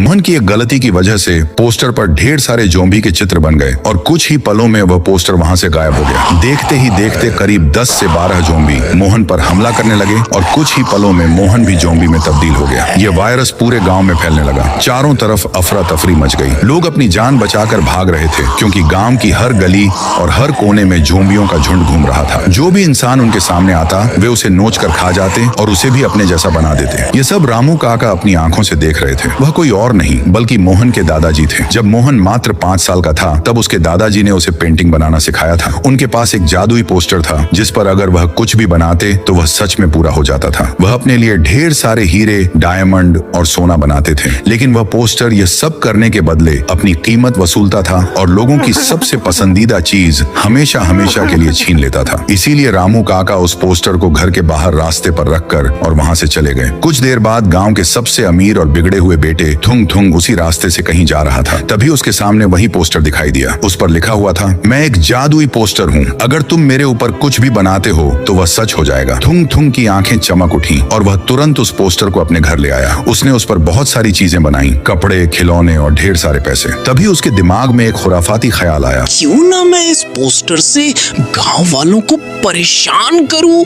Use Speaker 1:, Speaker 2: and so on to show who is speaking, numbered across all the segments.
Speaker 1: मोहन की एक गलती की वजह से पोस्टर पर ढेर सारे जोम्बी के चित्र बन गए और कुछ ही पलों में वह पोस्टर वहां से गायब हो गया। देखते ही देखते करीब 10 से 12 जोम्बी मोहन पर हमला करने लगे और कुछ ही पलों में मोहन भी जोम्बी में तब्दील हो गया। यह वायरस पूरे गांव में फैलने लगा। चारों तरफ अफरा तफरी मच गई। लोग अपनी जान बचाकर भाग रहे थे क्योंकि गांव की हर गली और हर कोने में जोम्बियों का झुंड घूम रहा था। जो भी इंसान उनके सामने आता वे उसे नोच कर खा जाते और उसे भी अपने जैसा बना देते। ये सब रामू काका अपनी आंखों से देख रहे थे। वह कोई और नहीं बल्कि मोहन के दादाजी थे। जब मोहन मात्र 5 साल का था तब उसके दादाजी ने उसे पेंटिंग बनाना सिखाया था। उनके पास एक जादुई पोस्टर था जिस पर अगर वह कुछ भी बनाते तो वह सच में पूरा हो जाता था। वह अपने लिए ढेर सारे हीरे, डायमंड और सोना बनाते थे, लेकिन वह पोस्टर ये सब करने के बदले अपनी कीमत वसूलता था और लोगों की सबसे पसंदीदा चीज हमेशा हमेशा के लिए छीन लेता था। इसीलिए रामू काका उस पोस्टर को घर के बाहर रास्ते पर रखकर और वहां से चले गए। कुछ देर बाद गांव के सबसे अमीर और बिगड़े हुए बेटे थुंग थुंग उसी रास्ते से कहीं जा रहा था। तभी उसके सामने वही पोस्टर दिखाई दिया। उस पर लिखा हुआ था, मैं एक जादुई पोस्टर हूँ, अगर तुम मेरे ऊपर कुछ भी बनाते हो तो वह सच हो जाएगा। थुंग थुंग की आंखें चमक उठी और वह तुरंत उस पोस्टर को अपने घर ले आया। उसने उस पर बहुत सारी चीजें बनाई, कपड़े, खिलौने और ढेर सारे पैसे। तभी उसके दिमाग में एक खुराफाती ख्याल आया,
Speaker 2: क्यों ना मैं इस पोस्टर से गांव वालों को परेशान करूं।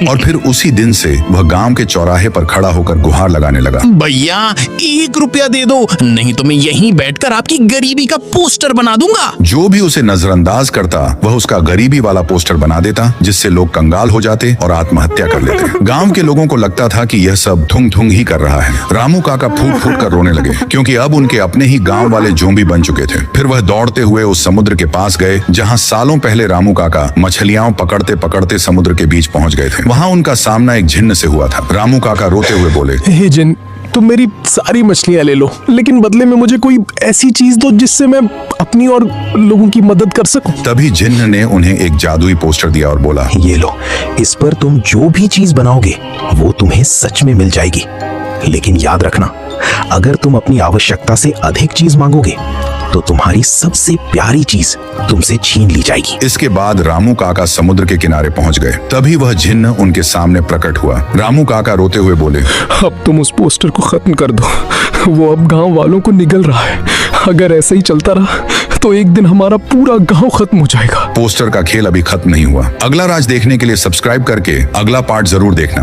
Speaker 1: और फिर उसी दिन से वह गांव के चौराहे पर खड़ा होकर गुहार लगाने लगा,
Speaker 2: भैया 1 रुपया दे दो, नहीं तो मैं यहीं बैठकर आपकी गरीबी का पोस्टर बना दूंगा।
Speaker 1: जो भी उसे नजरअंदाज करता वह उसका गरीबी वाला पोस्टर बना देता, जिससे लोग कंगाल हो जाते और आत्महत्या कर लेते। गांव के लोगों को लगता था कि यह सब थुंग थुंग ही कर रहा है। रामू काका फूट फूट कर रोने लगे क्योंकि अब उनके अपने ही गांव वाले जोम्बी बन चुके थे। फिर वह दौड़ते हुए उस समुद्र के पास गए जहां सालों पहले रामू काका मछलियां पकड़ते पकड़ते समुद्र के बीच पहुंच गए थे। वहां उनका सामना एक जिन्न से हुआ था। रामू काका रोते हुए बोले,
Speaker 3: हे जिन्न, तुम मेरी सारी मछलियां ले लो, लेकिन बदले में मुझे कोई ऐसी चीज दो जिससे मैं अपनी और लोगों की मदद कर सकूं।
Speaker 1: तभी जिन्न ने उन्हें एक जादुई पोस्टर दिया और बोला,
Speaker 4: ये लो, इस पर तुम जो भी चीज बनाओगे वो तुम्हें सच में मिल जाएगी, लेकिन याद रखना, अगर तुम अपनी आवश्यकता से अधिक चीज मांगोगे तो तुम्हारी सबसे प्यारी चीज तुमसे छीन ली जाएगी।
Speaker 1: इसके बाद रामू काका समुद्र के किनारे पहुंच गए। तभी वह जिन्न उनके सामने प्रकट हुआ। रामू काका रोते हुए बोले,
Speaker 3: अब तुम उस पोस्टर को खत्म कर दो, वो अब गांव वालों को निगल रहा है। अगर ऐसे ही चलता रहा तो एक दिन हमारा पूरा गांव खत्म हो जाएगा।
Speaker 1: पोस्टर का खेल अभी खत्म नहीं हुआ। अगला राज देखने के लिए सब्सक्राइब करके अगला पार्ट जरूर देखना।